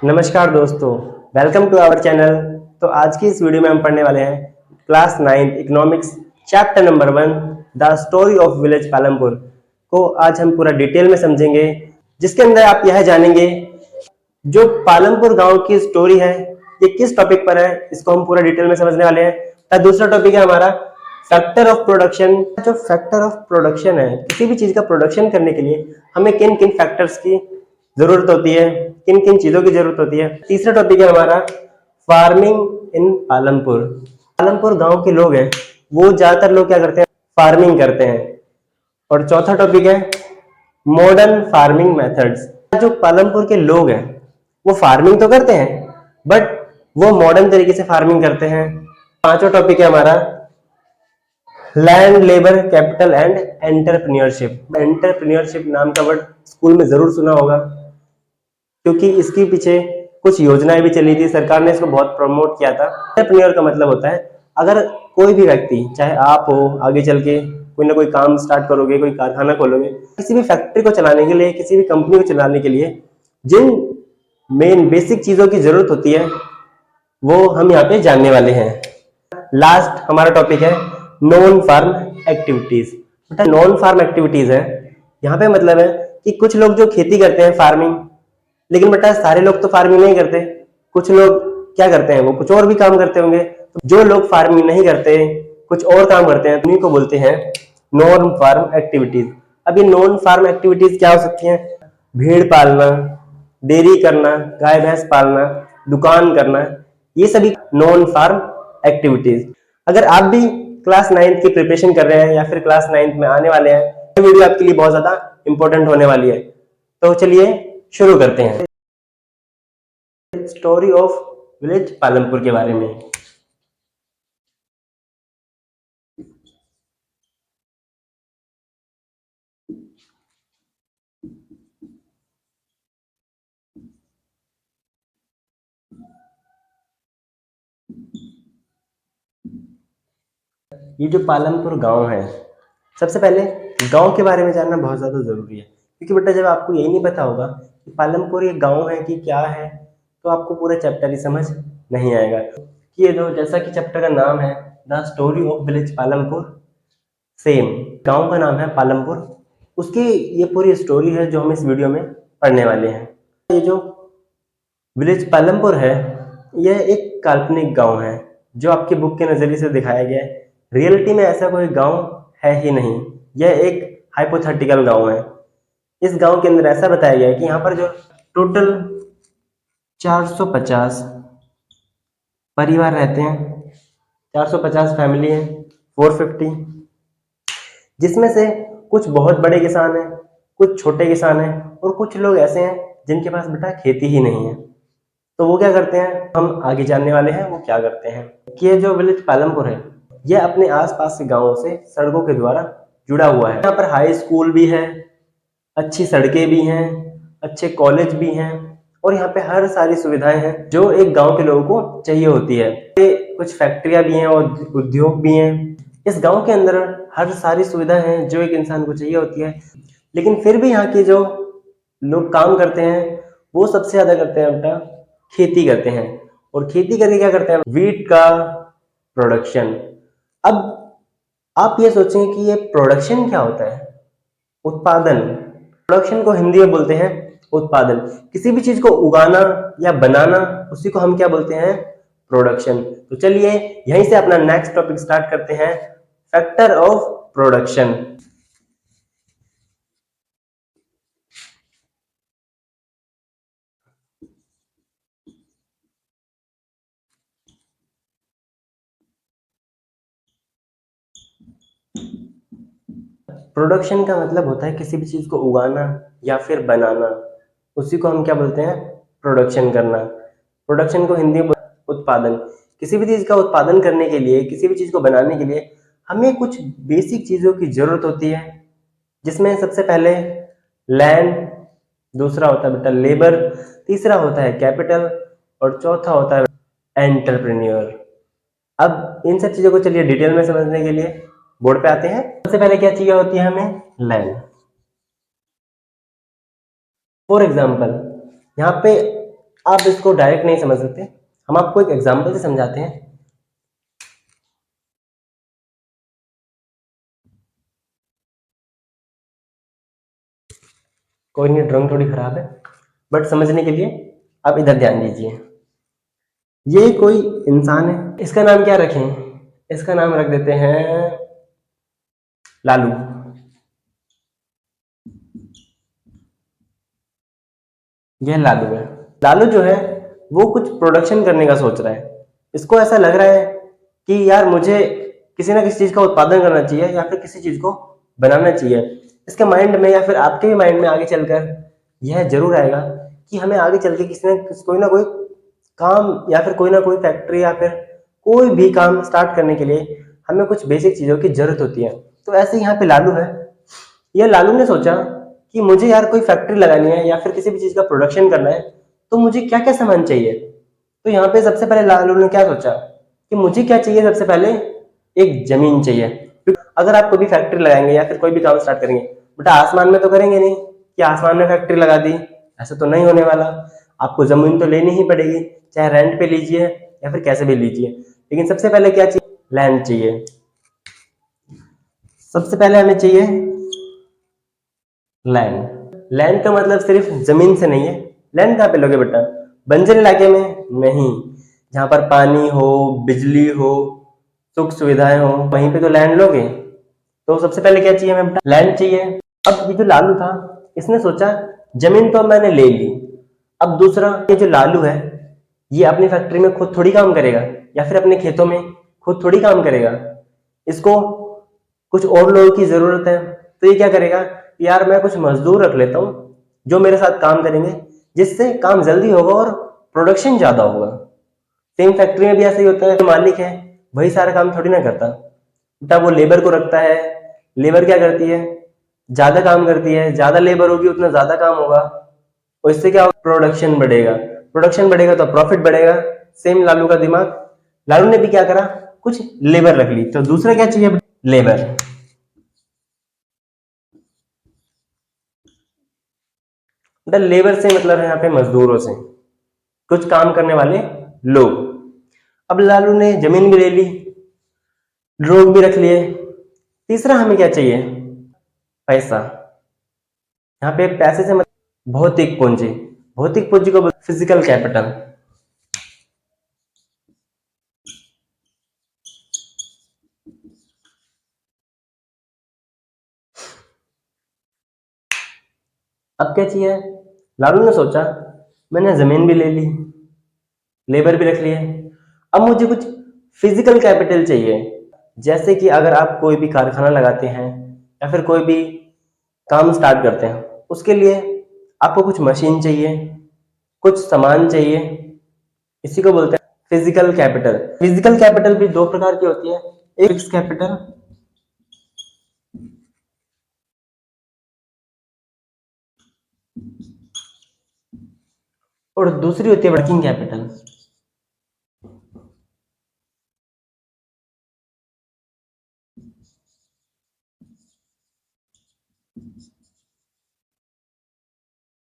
नमस्कार दोस्तों, welcome to our channel. तो आज की इस वीडियो में हम पढ़ने वाले हैं class 9 economics chapter number 1 the story of village Palampur को आज हम पूरा डिटेल में समझेंगे, जिसके अंदर आप यह जानेंगे जो पालमपुर गांव की स्टोरी है ये किस टॉपिक पर है, इसको हम पूरा डिटेल में समझने वाले हैं। तो दूसरा टॉपिक है हमारा फैक्टर ऑफ प्रोडक्शन। जो फैक्टर ऑफ प्रोडक्शन है, किसी भी चीज का प्रोडक्शन करने के लिए हमें किन किन फैक्टर्स की जरूरत होती है, किन किन चीजों की जरूरत होती है। तीसरा टॉपिक है हमारा फार्मिंग इन पालमपुर। पालमपुर गांव के लोग हैं, वो ज्यादातर लोग क्या करते हैं, फार्मिंग करते हैं। और चौथा टॉपिक है मॉडर्न फार्मिंग मेथड्स। जो पालमपुर के लोग हैं वो फार्मिंग तो करते हैं, बट वो मॉडर्न तरीके से फार्मिंग करते हैं। पांचवा टॉपिक है हमारा land labour capital and entrepreneurship. Entrepreneurship नाम का वर्ड स्कूल में जरूर सुना होगा, क्योंकि इसके पीछे कुछ योजनाएं भी चली थी, सरकार ने इसको बहुत प्रमोट किया था। एंटरप्रेन्योर का मतलब होता है अगर कोई भी व्यक्ति, चाहे आप हो, आगे चल के कोई ना कोई काम स्टार्ट करोगे, कोई कारखाना खोलोगे, किसी भी फैक्ट्री को चलाने के लिए, किसी भी कंपनी को चलाने के लिए जिन मेन बेसिक चीजों की जरूरत होती है वो हम यहाँ पे जानने वाले हैं। लास्ट हमारा टॉपिक है non farm activities. Non farm activities है, यहाँ पे मतलब है कि कुछ लोग जो खेती करते हैं फार्मिंग, लेकिन बेटा सारे लोग तो फार्मिंग नहीं करते। कुछ लोग क्या करते हैं, वो कुछ और भी काम करते होंगे। तो जो लोग फार्मिंग नहीं करते, कुछ और काम करते हैं, उन्हीं को बोलते हैं नॉन फार्म एक्टिविटीज। अब ये नॉन फार्म एक्टिविटीज क्या हो सकती हैं? भेड़ पालना, डेयरी करना, गाय भैंस पालना, दुकान करना, ये सभी नॉन फार्म एक्टिविटीज। अगर आप भी क्लास 9 की प्रिपरेशन कर रहे हैं या फिर क्लास 9 में आने वाले हैं, ये वीडियो आपके लिए बहुत ज्यादा इंपॉर्टेंट होने वाली है। तो चलिए शुरू करते हैं स्टोरी ऑफ विलेज पालमपुर के बारे में। ये जो पालमपुर गांव है, सबसे पहले गांव के बारे में जानना बहुत ज्यादा जरूरी है, क्योंकि बेटा जब आपको यही नहीं पता होगा कि पालमपुर ये गांव है कि क्या है, तो आपको पूरा चैप्टर ही समझ नहीं आएगा। कि ये जो जैसा कि चैप्टर का नाम है the story of village Palampur, same गांव का नाम है पालमपुर, उसकी ये पूरी स्टोरी है जो हम इस वीडियो में पढ़ने वाले हैं। ये जो विलेज पालमपुर है, यह एक काल्पनिक गांव है जो आपकी बुक के नजरिए से दिखाया गया है। रियलिटी में ऐसा कोई गांव है ही नहीं, यह एक हाइपोथेटिकल गांव है। इस गांव के अंदर ऐसा बताया गया है कि यहाँ पर जो टोटल 450 परिवार रहते हैं, 450 फैमिली है, 450, जिसमें से कुछ बहुत बड़े किसान हैं, कुछ छोटे किसान हैं, और कुछ लोग ऐसे हैं जिनके पास बेटा खेती ही नहीं है। तो वो क्या करते हैं, हम आगे जानने वाले हैं वो क्या करते हैं। कि ये जो विलेज पालमपुर है, यह अपने आसपास के गांवों से सड़कों के द्वारा जुड़ा हुआ है। यहाँ पर हाई स्कूल भी है, अच्छी सड़कें भी हैं, अच्छे कॉलेज भी हैं, और यहाँ पे हर सारी सुविधाएं हैं जो एक गांव के लोगों को चाहिए होती है। कुछ फैक्ट्रियां भी हैं और उद्योग भी हैं। इस गांव के अंदर हर सारी सुविधाएं हैं जो एक इंसान को चाहिए होती है, लेकिन फिर भी यहाँ के जो लोग काम करते हैं वो सबसे ज्यादा करते हैं बेटा खेती करते हैं। और खेती करके क्या करते हैं, वीट का प्रोडक्शन। अब आप ये सोचेंगे कि ये प्रोडक्शन क्या होता है? उत्पादन। प्रोडक्शन को हिंदी में बोलते हैं उत्पादन। किसी भी चीज को उगाना या बनाना, उसी को हम क्या बोलते हैं, प्रोडक्शन। तो चलिए यहीं से अपना नेक्स्ट टॉपिक स्टार्ट करते हैं, फैक्टर ऑफ प्रोडक्शन। प्रोडक्शन का मतलब होता है किसी भी चीज को उगाना या फिर बनाना, उसी को हम क्या बोलते हैं, प्रोडक्शन करना। प्रोडक्शन को हिंदी में उत्पादन। किसी भी चीज का उत्पादन करने के लिए, किसी भी चीज को बनाने के लिए हमें कुछ बेसिक चीजों की जरूरत होती है, जिसमें सबसे पहले लैंड, दूसरा होता है बेटा लेबर, तीसरा होता है कैपिटल, और चौथा होता है एंटरप्रेन्योर। अब इन सब चीजों को चलिए डिटेल में समझने के लिए बोर्ड पे आते हैं। सबसे पहले क्या चाहिए होती है हमें, लैंड। फॉर एग्जाम्पल यहाँ पे आप इसको डायरेक्ट नहीं समझ सकते, हम आपको एक एग्जाम्पल से समझाते हैं। कोई नहीं, ड्राइंग थोड़ी खराब है, बट समझने के लिए आप इधर ध्यान दीजिए। ये कोई इंसान है, इसका नाम क्या रखें? इसका नाम रख देते हैं लालू। यह लालू है। लालू जो है वो कुछ प्रोडक्शन करने का सोच रहा है। इसको ऐसा लग रहा है कि यार मुझे किसी ना किसी चीज का उत्पादन करना चाहिए या फिर किसी चीज को बनाना चाहिए। इसके माइंड में या फिर आपके भी माइंड में आगे चलकर यह जरूर आएगा कि हमें आगे चल के कोई ना कोई काम या फिर कोई ना कोई फैक्ट्री या फिर कोई भी काम स्टार्ट करने के लिए हमें कुछ बेसिक चीजों की जरूरत होती है। तो ऐसे यहाँ पे लालू है। यह लालू ने सोचा कि मुझे यार कोई फैक्ट्री लगानी है या फिर किसी भी चीज का प्रोडक्शन करना है, तो मुझे क्या क्या सामान चाहिए। तो यहाँ पे सबसे पहले लालू ने क्या सोचा कि मुझे क्या चाहिए, सबसे पहले एक जमीन चाहिए। अगर आप कोई भी फैक्ट्री लगाएंगे या फिर कोई भी काम स्टार्ट करेंगे, बेटा आसमान में तो करेंगे नहीं कि आसमान में फैक्ट्री लगा दी, ऐसा तो नहीं होने वाला। आपको जमीन तो लेनी ही पड़ेगी, चाहे रेंट पे लीजिए या फिर कैसे भी लीजिए। लेकिन सबसे पहले क्या चाहिए? लैंड चाहिए। सबसे पहले हमें चाहिए लैंड। लैंड का मतलब सिर्फ जमीन से नहीं है। लैंड कहाँ पे लोगे बेटा? बंजर इलाके में नहीं, जहां पर पानी हो, बिजली हो, सुख सुविधाएं हो, वहीं पे तो लैंड लोगे। तो सबसे पहले क्या चाहिए हमें बेटा? लैंड चाहिए। अब ये जो लालू था, इसने सोचा जमीन तो मैंने ले ली, अब दूसरा ये जो लालू है ये अपनी फैक्ट्री में खुद थोड़ी काम करेगा या फिर अपने खेतों में खुद थोड़ी काम करेगा। इसको कुछ और लोगों की जरूरत है। तो ये क्या करेगा? यार मैं कुछ मजदूर रख लेता हूँ जो मेरे साथ काम करेंगे, जिससे काम जल्दी होगा और प्रोडक्शन ज्यादा होगा। सेम फैक्ट्री में भी ऐसा ही होता है, जो मालिक है वही सारा काम थोड़ी ना करता बेटा, वो लेबर को रखता है। लेबर क्या करती है? ज्यादा काम करती है। ज्यादा लेबर होगी उतना ज्यादा काम होगा, और इससे क्या होगा? प्रोडक्शन बढ़ेगा। प्रोडक्शन बढ़ेगा तो प्रॉफिट बढ़ेगा। सेम लालू का दिमाग। लालू ने भी क्या करा? कुछ लेबर रख ली। तो दूसरा क्या चाहिए? लेबर। मतलब लेबर से मतलब है यहाँ पे मजदूरों से, कुछ काम करने वाले लोग। अब लालू ने जमीन भी ले ली, लोग भी रख लिए। तीसरा हमें क्या चाहिए? पैसा। यहाँ पे पैसे से मतलब भौतिक पूंजी। भौतिक पूंजी को फिजिकल कैपिटल। अब क्या चाहिए? लालू ने सोचा मैंने जमीन भी ले ली, लेबर भी रख लिए, अब मुझे कुछ फिजिकल कैपिटल चाहिए। जैसे कि अगर आप कोई भी कारखाना लगाते हैं या फिर कोई भी काम स्टार्ट करते हैं, उसके लिए आपको कुछ मशीन चाहिए, कुछ सामान चाहिए। इसी को बोलते हैं फिजिकल कैपिटल। फिजिकल कैपिटल भी दो प्रकार की होती है, एक फिक्स कैपिटल और दूसरी होती है वर्किंग कैपिटल।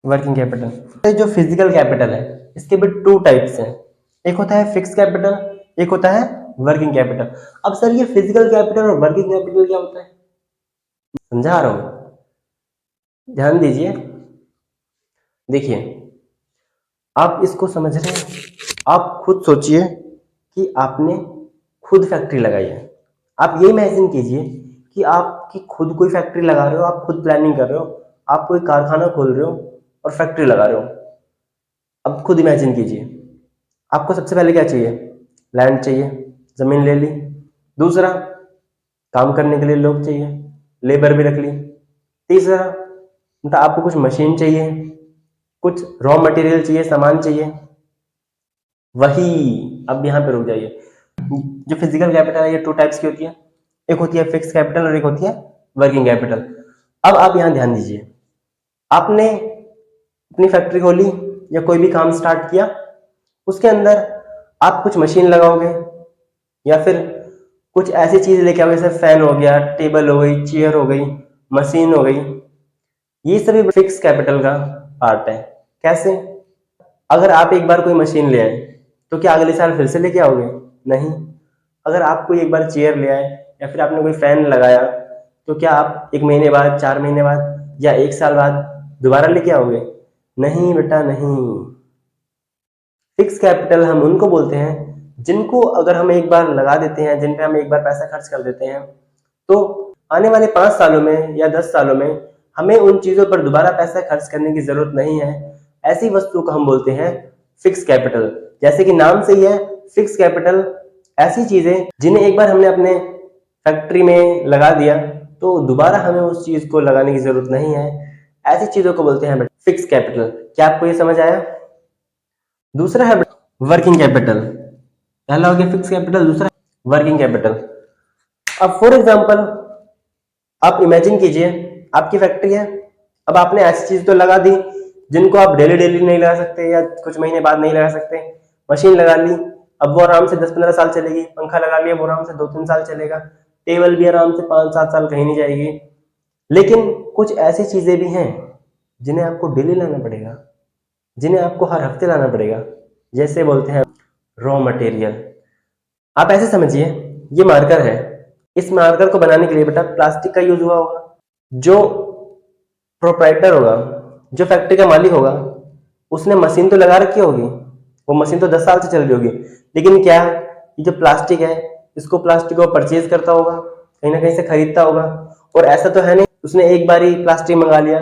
वर्किंग कैपिटल जो फिजिकल कैपिटल है, इसके भी टू टाइप्स हैं। एक होता है फिक्स कैपिटल, एक होता है वर्किंग कैपिटल। अब सर ये फिजिकल कैपिटल और वर्किंग कैपिटल क्या होता है? समझा रहा हूं, ध्यान दीजिए। देखिए, आप इसको समझ रहे हैं? आप खुद सोचिए कि आपने खुद फैक्ट्री लगाई है। आप ये इमेजिन कीजिए कि आपकी खुद कोई फैक्ट्री लगा रहे हो, आप खुद प्लानिंग कर रहे हो, आप कोई कारखाना खोल रहे हो और फैक्ट्री लगा रहे हो। अब खुद इमेजिन कीजिए, आपको सबसे पहले क्या चाहिए? लैंड चाहिए, जमीन ले ली। दूसरा, काम करने के लिए लोग चाहिए, लेबर भी रख ली। तीसरा, मतलब आपको कुछ मशीन चाहिए, कुछ रॉ मटेरियल चाहिए, सामान चाहिए। वही, अब यहाँ पे रुक जाइए। जो फिजिकल कैपिटल है ये टू टाइप्स की होती है, एक होती है फिक्स कैपिटल और एक होती है वर्किंग कैपिटल। अब आप यहाँ ध्यान दीजिए, आपने अपनी फैक्ट्री खोली या कोई भी काम स्टार्ट किया, उसके अंदर आप कुछ मशीन लगाओगे या फिर कुछ ऐसी चीज लेके आओगे, जैसे फैन हो गया, टेबल हो गई, चेयर हो गई, मशीन हो गई। ये सभी फिक्स कैपिटल का पार्ट है। कैसे? अगर आप एक बार कोई मशीन ले आए तो क्या अगले साल फिर से लेके आओगे? नहीं। अगर आप कोई एक बार चेयर ले आए या फिर आपने कोई फैन लगाया तो क्या आप 1 महीने बाद, 4 महीने बाद या 1 साल बाद दोबारा लेके आओगे? नहीं बेटा, नहीं। फिक्स कैपिटल हम उनको बोलते हैं जिनको अगर हम एक बार लगा देते हैं, जिन पे हम एक बार पैसा खर्च कर देते हैं, तो आने वाले 5 सालों में या 10 सालों में हमें उन चीजों पर दोबारा पैसा खर्च करने की जरूरत नहीं है। ऐसी वस्तु को हम बोलते हैं फिक्स कैपिटल। जैसे कि नाम से ही है, फिक्स कैपिटल ऐसी चीजें जिन्हें एक बार हमने अपने फैक्ट्री में लगा दिया तो दोबारा हमें उस चीज को लगाने की जरूरत नहीं है। ऐसी चीजों को बोलते हैं फिक्स कैपिटल। क्या आपको ये समझ आया? दूसरा है वर्किंग कैपिटल। पहला हो गया फिक्स कैपिटल, दूसरा वर्किंग कैपिटल। अब फॉर एग्जांपल आप इमेजिन कीजिए आपकी फैक्ट्री है। अब आपने ऐसी चीज तो लगा दी जिनको आप डेली डेली नहीं लगा सकते या कुछ महीने बाद नहीं लगा सकते। मशीन लगा ली, अब वो आराम से 10-15 साल चलेगी। पंखा लगा लिया, वो आराम से 2-3 साल चलेगा। टेबल भी आराम से 5-7 साल कहीं नहीं जाएगी। लेकिन कुछ ऐसी चीजें भी हैं जिन्हें आपको डेली लाना पड़ेगा, जिन्हें आपको हर हफ्ते लाना पड़ेगा। जैसे बोलते हैं रॉ मटेरियल। आप ऐसे समझिए, ये मार्कर है। इस मार्कर को बनाने के लिए बेटा प्लास्टिक का यूज हुआ होगा। जो प्रोप्राइटर होगा, जो फैक्ट्री का मालिक होगा, उसने मशीन तो लगा रखी होगी। वो मशीन तो 10 साल से चल रही होगी। लेकिन क्या ये जो प्लास्टिक है, इसको प्लास्टिक को परचेज करता होगा, कहीं ना कहीं से खरीदता होगा। और ऐसा तो है नहीं उसने एक बार ही प्लास्टिक मंगा लिया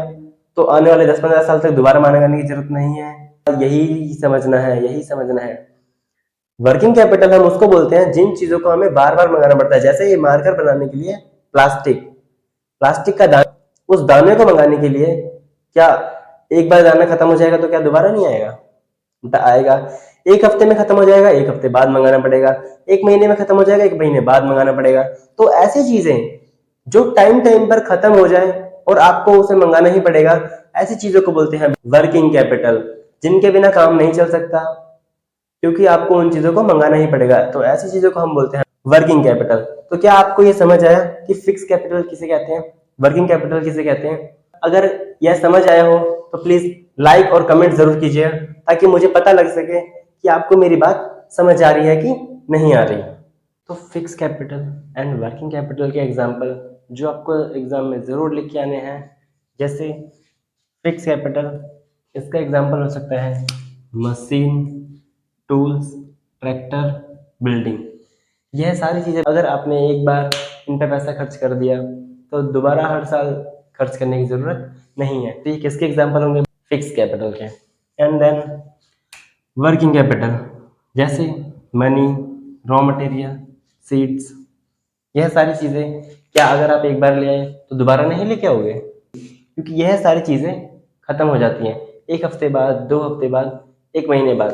तो आने वाले 10-15 साल तक दोबारा मंगाने की जरूरत नहीं है। यही समझना है, यही समझना है। वर्किंग कैपिटल हम उसको बोलते हैं जिन चीजों को हमें बार बार मंगाना पड़ता है। जैसे ये मार्कर बनाने के लिए प्लास्टिक, प्लास्टिक का दाना, उस दाने को मंगाने के लिए क्या एक बार दाना खत्म हो जाएगा तो क्या दोबारा नहीं आएगा? आएगा। एक हफ्ते में खत्म हो जाएगा, एक हफ्ते बाद मंगाना पड़ेगा। 1 महीने में खत्म हो जाएगा, 1 महीने बाद मंगाना पड़ेगा। तो ऐसी चीजें जो टाइम टाइम पर खत्म हो जाए और आपको उसे मंगाना ही पड़ेगा, ऐसी चीजों को बोलते हैं वर्किंग कैपिटल, जिनके बिना काम नहीं चल सकता क्योंकि आपको उन चीजों को मंगाना ही पड़ेगा। तो ऐसी चीजों को हम बोलते हैं वर्किंग कैपिटल। तो क्या आपको ये समझ आया कि फिक्स कैपिटल किसे कहते हैं, वर्किंग कैपिटल किसे कहते हैं? अगर यह समझ आया हो तो प्लीज लाइक और कमेंट जरूर कीजिए ताकि मुझे पता लग सके कि आपको मेरी बात समझ आ रही है कि नहीं आ रही। तो fix capital and working capital के एग्जाम्पल जो आपको एग्जाम में जरूर लिख के आने हैं। जैसे फिक्स कैपिटल, इसका एग्जाम्पल हो सकता है मशीन, टूल्स, ट्रैक्टर, बिल्डिंग। यह सारी चीजें अगर आपने एक बार इन पर पैसा खर्च कर दिया तो दोबारा हर साल खर्च करने की जरूरत नहीं है। तो ये किसके एग्जाम्पल होंगे? फिक्स कैपिटल के। एंड देन वर्किंग कैपिटल जैसे मनी, रॉ मटेरियल, सीड्स। यह सारी चीजें क्या अगर आप एक बार ले आए तो दोबारा नहीं लेके आओगे? क्योंकि यह सारी चीजें खत्म हो जाती हैं 1 हफ्ते बाद, 2 हफ्ते बाद, 1 महीने बाद।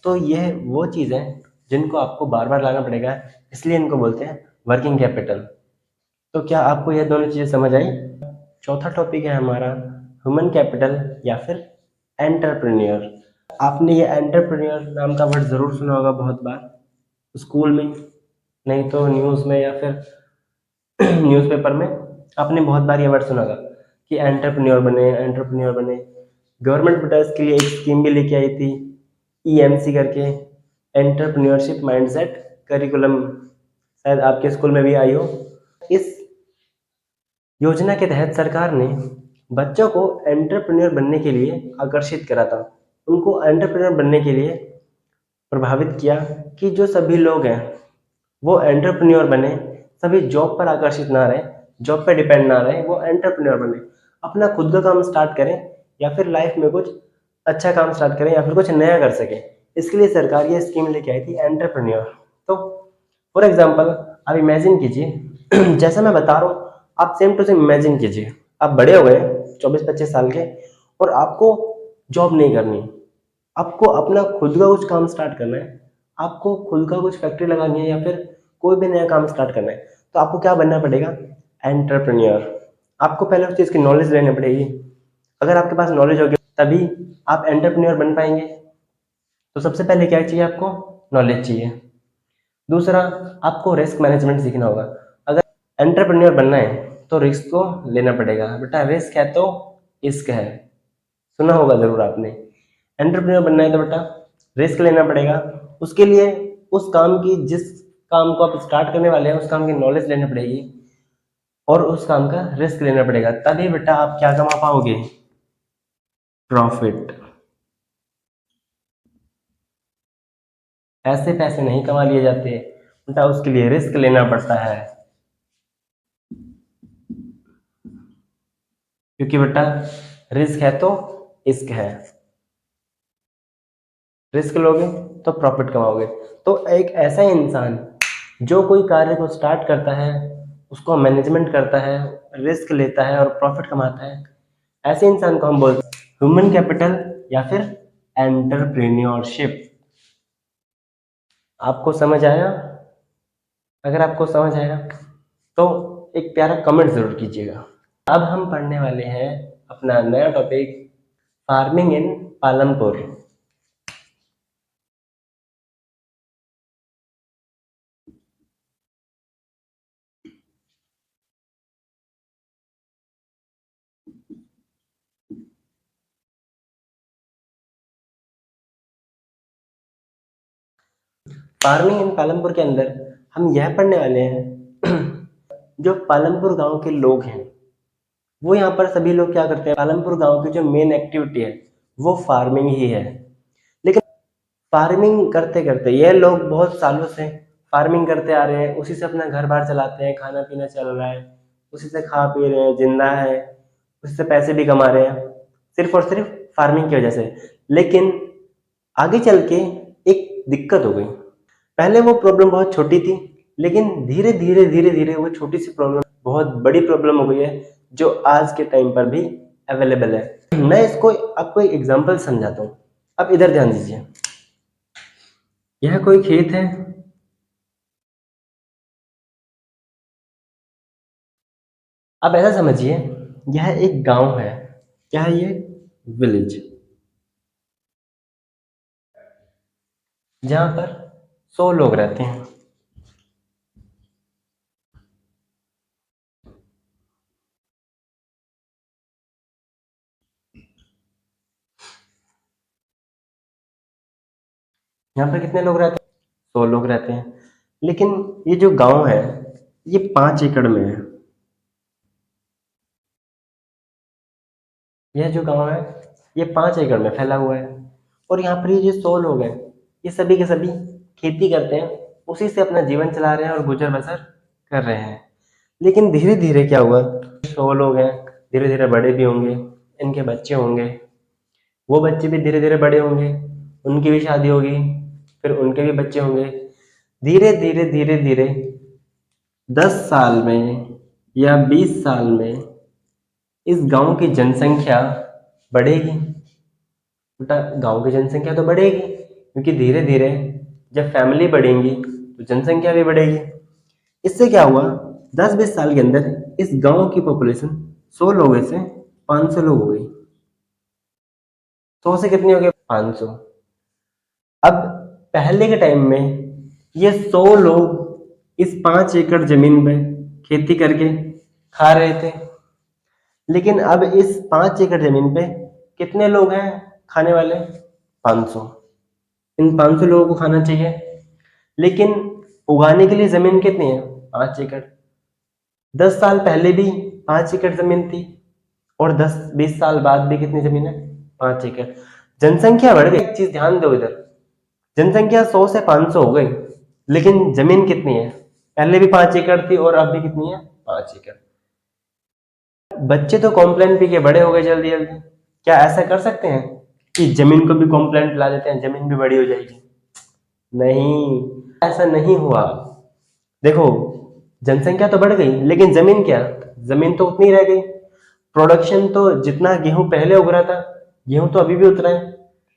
तो यह वो चीज है जिनको आपको बार बार लाना पड़ेगा, इसलिए इनको बोलते हैं वर्किंग कैपिटल। तो क्या आपको यह दोनों चीजें समझ आई? चौथा टॉपिक है हमारा ह्यूमन कैपिटल या फिर एंटरप्रेन्योर। आपने ये एंटरप्रेन्योर नाम का वर्ड जरूर सुना होगा बहुत बार, स्कूल में, नहीं तो न्यूज़ में या फिर न्यूज़पेपर में आपने बहुत बार ये वर्ड सुना होगा कि एंटरप्रेन्योर बने, एंटरप्रेन्योर बने। गवर्नमेंट बेटा इसके लिए एक स्कीम भी लेके आई थी, ईएमसी करके, एंटरप्रेन्योरशिप माइंडसेट करिकुलम। शायद आपके स्कूल में भी आई हो। इस योजना के तहत सरकार ने बच्चों को एंटरप्रेन्योर बनने के लिए आकर्षित करा था। उनको एंटरप्रेन्योर बनने के लिए प्रभावित किया कि जो सभी लोग हैं वो एंटरप्रेन्योर बने, सभी जॉब पर आकर्षित ना रहे, जॉब पर डिपेंड ना रहे, वो एंटरप्रेन्योर बने, अपना खुद का काम स्टार्ट करें या फिर लाइफ में कुछ अच्छा काम स्टार्ट करें या फिर कुछ नया कर सकें। इसके लिए सरकार ये स्कीम लेके आई थी एंटरप्रेन्योर। तो फॉर एग्जाम्पल आप इमेजिन कीजिए जैसा मैं बता रहा हूँ आप सेम टू सेम इमेजिन कीजिए। आप बड़े हो गए 24-25 साल के और आपको जॉब नहीं करनी, आपको अपना खुद का कुछ काम स्टार्ट करना है, आपको खुद का कुछ फैक्ट्री लगानी है या फिर कोई भी नया काम स्टार्ट करना है। तो आपको क्या बनना पड़ेगा? एंटरप्रेन्योर। आपको पहले उस चीज़ की नॉलेज लेनी पड़ेगी। अगर आपके पास नॉलेज होगी तभी आप एंटरप्रेन्योर बन पाएंगे। तो सबसे पहले क्या चाहिए? आपको नॉलेज चाहिए। दूसरा, आपको रिस्क मैनेजमेंट सीखना होगा। अगर एंटरप्रेन्योर बनना है तो रिस्क को लेना पड़ेगा। बेटा रिस्क है तो इश्क है, सुना होगा जरूर आपने। एंटरप्रेन्योर बनना है तो बेटा रिस्क लेना पड़ेगा। उसके लिए उस काम की, जिस काम को आप स्टार्ट करने वाले हैं, उस काम की नॉलेज लेनी पड़ेगी और उस काम का रिस्क लेना पड़ेगा, तभी बेटा आप क्या कमा पाओगे, प्रॉफिट। ऐसे पैसे नहीं कमा लिए जाते बेटा, उसके लिए रिस्क लेना पड़ता है। क्योंकि बेटा रिस्क है तो इश्क है, रिस्क लोगे तो प्रॉफिट कमाओगे। तो एक ऐसा इंसान जो कोई कार्य को स्टार्ट करता है, उसको मैनेजमेंट करता है, रिस्क लेता है और प्रॉफिट कमाता है, ऐसे इंसान को हम बोलते हैं ह्यूमन कैपिटल या फिर एंटरप्रेन्योरशिप। आपको समझ आया? अगर आपको समझ आया तो एक प्यारा कमेंट जरूर कीजिएगा। अब हम पढ़ने वाले हैं अपना नया topic, farming in Palampur. Farming in Palampur के अंदर हम यह पढ़ने वाले हैं जो पालमपुर गांव के लोग हैं, वो यहाँ पर सभी लोग क्या करते हैं, पालमपुर गांव की जो मेन एक्टिविटी है वो फार्मिंग ही है। लेकिन फार्मिंग करते करते ये लोग बहुत सालों से फार्मिंग करते आ रहे हैं, उसी से अपना घर बार चलाते हैं, खाना पीना चल रहा है, उसी से खा पी रहे हैं, जिंदा है, उसी से पैसे भी कमा रहे हैं, सिर्फ और सिर्फ फार्मिंग की वजह से। लेकिन आगे चल के एक दिक्कत हो गई। पहले वो प्रॉब्लम बहुत छोटी थी, लेकिन धीरे धीरे वो छोटी सी प्रॉब्लम बहुत बड़ी प्रॉब्लम हो गई है, जो आज के टाइम पर भी अवेलेबल है। मैं इसको आपको एक एग्जांपल समझाता हूँ। अब इधर ध्यान दीजिए, यह कोई खेत है, अब ऐसा समझिए यह एक गांव है। क्या है ये? विलेज, जहां पर 100 लोग रहते हैं। यहाँ पर कितने लोग रहते हैं? 100 लोग रहते हैं। लेकिन ये जो गांव है ये 5 एकड़ में है। यह जो गांव है ये 5 एकड़ में फैला हुआ है, और यहाँ पर ये जो 100 लोग हैं ये सभी के सभी खेती करते हैं, उसी से अपना जीवन चला रहे हैं और गुजर बसर कर रहे हैं। लेकिन धीरे धीरे क्या हुआ, 100 लोग हैं, धीरे धीरे बड़े भी होंगे, इनके बच्चे होंगे, वो बच्चे भी धीरे धीरे बड़े होंगे, उनकी भी शादी होगी, फिर उनके भी बच्चे होंगे। धीरे धीरे 10 साल में या 20 साल में इस गांव की जनसंख्या बढ़ेगी। बेटा गांव की जनसंख्या तो बढ़ेगी, क्योंकि धीरे धीरे जब फैमिली बढ़ेंगी तो जनसंख्या भी बढ़ेगी। इससे क्या हुआ, 10-20 साल के अंदर इस गांव की पॉपुलेशन 100 लोगों से 500 लोग हो गई। 100 से कितनी हो गई? 500। अब पहले के टाइम में ये 100 लोग इस 5 एकड़ जमीन में खेती करके खा रहे थे। लेकिन अब इस 5 एकड़ जमीन पे कितने लोग हैं खाने वाले? 500। इन 500 लोगों को खाना चाहिए, लेकिन उगाने के लिए जमीन कितनी है? 5 एकड़। 10 साल पहले भी 5 एकड़ जमीन थी, और 10-20 साल बाद भी कितनी जमीन है? 5 एकड़। जनसंख्या बढ़ गई। एक चीज ध्यान दो इधर, जनसंख्या 100 से 500 हो गई, लेकिन जमीन कितनी है? पहले भी 5 एकड़ थी और अब भी कितनी है? 5 एकड़। बच्चे तो कॉम्प्लेन पी के बड़े हो गए जल्दी जल्दी। क्या ऐसा कर सकते हैं कि जमीन को भी कॉम्प्लेन ला देते हैं, जमीन भी बड़ी हो जाएगी? नहीं, ऐसा नहीं हुआ। देखो जनसंख्या तो बढ़ गई, लेकिन जमीन क्या, जमीन तो उतनी रह गई। प्रोडक्शन तो जितना गेहूं पहले उग रहा था, गेहूं तो अभी भी उतना है,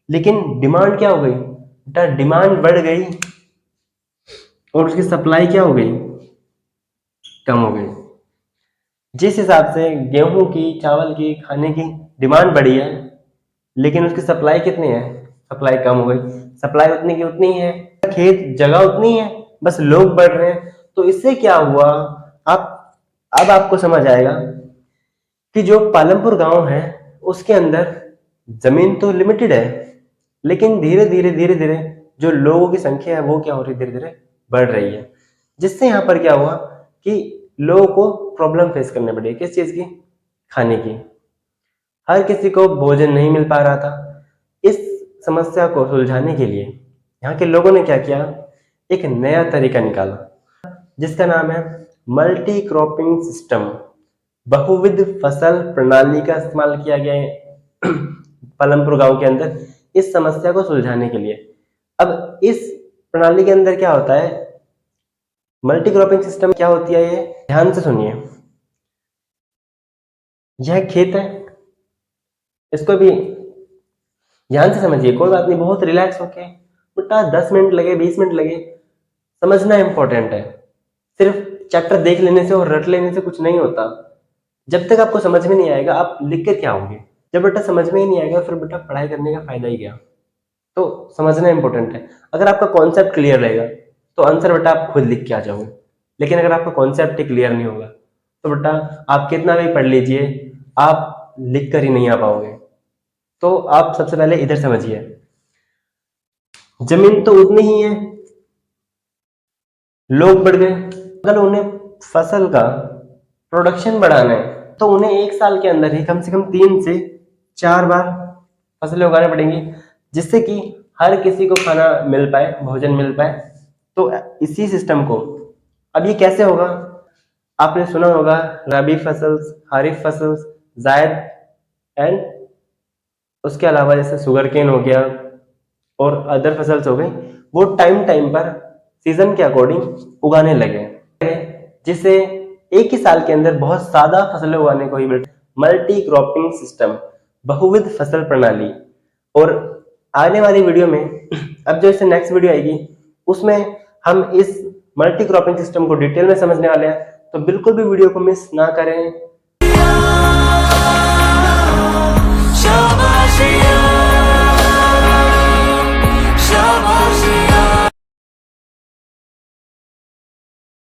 लेकिन डिमांड क्या हो गई बेटा? डिमांड बढ़ गई और उसकी सप्लाई क्या हो गई? कम हो गई। जिस हिसाब से गेहूं की, चावल की, खाने की डिमांड बढ़ी है, लेकिन उसकी सप्लाई कितनी है? सप्लाई कम हो गई। सप्लाई उतनी की उतनी है, खेत जगह उतनी है, बस लोग बढ़ रहे हैं। तो इससे क्या हुआ, आप अब आपको समझ आएगा कि जो पालमपुर गांव है उसके अंदर जमीन तो लिमिटेड है, लेकिन धीरे धीरे जो लोगों की संख्या है वो क्या हो रही है, धीरे धीरे बढ़ रही है, जिससे यहाँ पर क्या हुआ कि लोगों को प्रॉब्लम फेस करनी पड़ी। किस चीज की? खाने की। हर किसी को भोजन नहीं मिल पा रहा था। इस समस्या को सुलझाने के लिए यहाँ के लोगों ने क्या किया, एक नया तरीका निकाला जिसका नाम है मल्टी क्रॉपिंग सिस्टम। बहुविध फसल प्रणाली का इस्तेमाल किया गया है पालमपुर गांव के अंदर इस समस्या को सुलझाने के लिए। अब इस प्रणाली के अंदर क्या होता है, मल्टी क्रॉपिंग सिस्टम क्या होती है, ये ध्यान से सुनिए। यह खेत है, इसको भी ध्यान से समझिए, कोई बात नहीं, बहुत रिलैक्स होके, बेटा 10 मिनट लगे 20 मिनट लगे, समझना इंपॉर्टेंट है। सिर्फ चैप्टर देख लेने से और रट लेने से कुछ नहीं होता। जब तक आपको समझ में नहीं आएगा आप लिख कर क्या होंगे। जब बेटा समझ में ही नहीं आएगा फिर बेटा पढ़ाई करने का फायदा ही क्या। तो समझना इंपॉर्टेंट है। अगर आपका कॉन्सेप्ट क्लियर रहेगा तो आंसर बेटा आप खुद लिख के आ जाओगे, लेकिन अगर आपका कॉन्सेप्ट ही क्लियर नहीं होगा तो बेटा आप कितना भी पढ़ लीजिए आप लिख कर ही नहीं आ पाओगे। तो आप सबसे पहले इधर समझिए, जमीन तो उतनी ही है, लोग बढ़ गए। अगर उन्हें फसल का प्रोडक्शन बढ़ाना है तो उन्हें एक साल के अंदर ही कम से कम 3 से 4 बार फसलें उगानी पड़ेंगी, जिससे कि हर किसी को खाना मिल पाए, भोजन मिल पाए। तो इसी सिस्टम को अब ये कैसे होगा, आपने सुना होगा रबी फसल, खरीफ फसल, जायद एंड उसके अलावा जैसे शुगर केन हो गया और अदर फसल्स हो गई, वो टाइम टाइम पर सीजन के अकॉर्डिंग उगाने लगे, जिससे एक ही साल के अंदर बहुत सादा फसलें उगाने को ही मिलती। मल्टी क्रॉपिंग सिस्टम, बहुविध फसल प्रणाली। और आने वाली वीडियो में अब जो इससे नेक्स्ट वीडियो आएगी उसमें हम इस मल्टी क्रॉपिंग सिस्टम को डिटेल में समझने वाले हैं, तो बिल्कुल भी वीडियो को मिस ना करें।